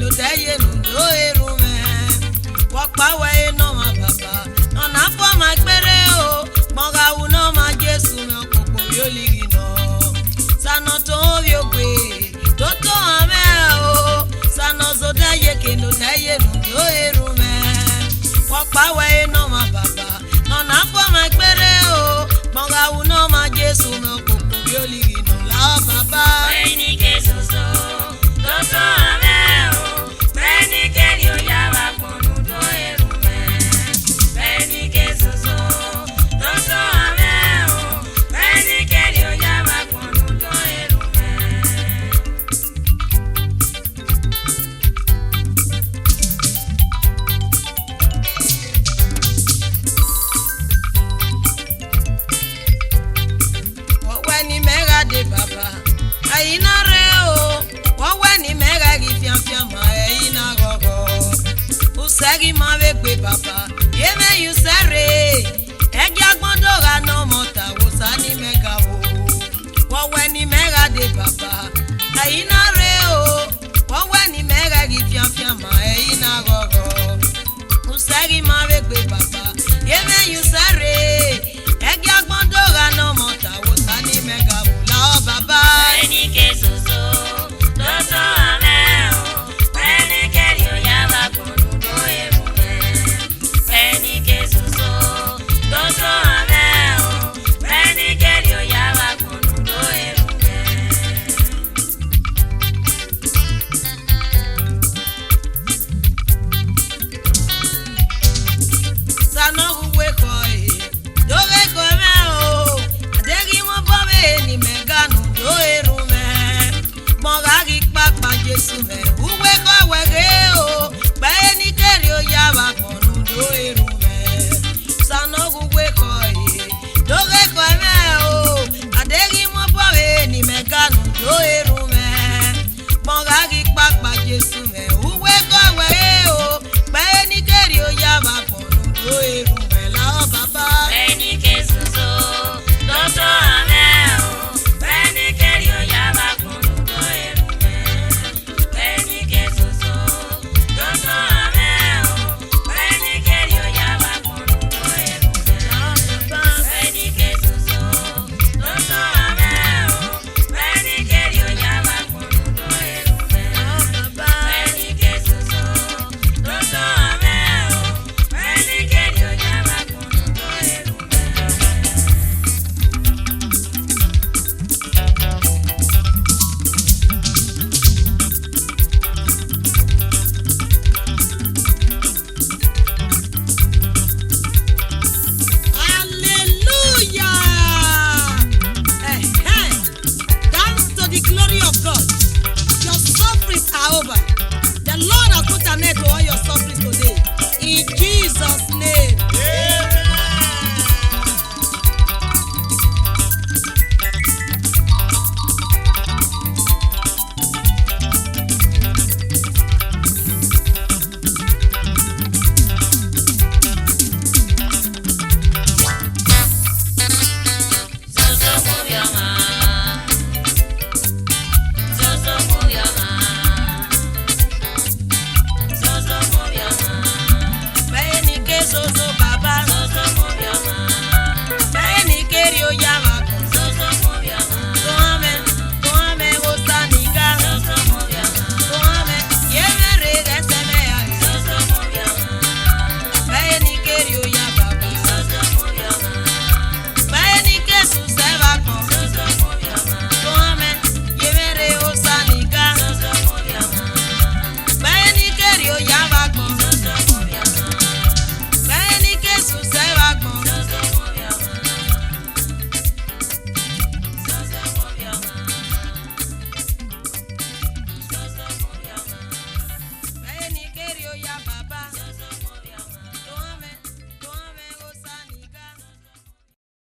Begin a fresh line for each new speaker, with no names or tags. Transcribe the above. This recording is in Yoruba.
no daye no erume. Wakpa we no ma baba. No na po ma gbere o. Moga u no ma Jesu me okoko yoli no. Sano to vio gbe. Toto ame o. Sano zo daye ke no daye no erume. Wakpa we no ma baba. No na po ma gbere o. Moga u no ma Jesu me okoko yoli no la baba.
Mwen-Wu, Toto ame o. Mwen-Wu ya wa ponu do erume. Mwen-Wu, Toto ame o. Mwen-Wu ya wa ponu do erume.
Ni mega de baba aina reo wawe ni mega gifiafia ma aina gogo usagi ma be baba yeme yusare egi agbondo ga no mota usani mega wo wawe ni mega de baba aina reo wawe ni mega gifiafia ma aina gogo usagi ma be baba yeme yusare egi agbondo ga no mota usani mega wo la baba
Mwen-Wu,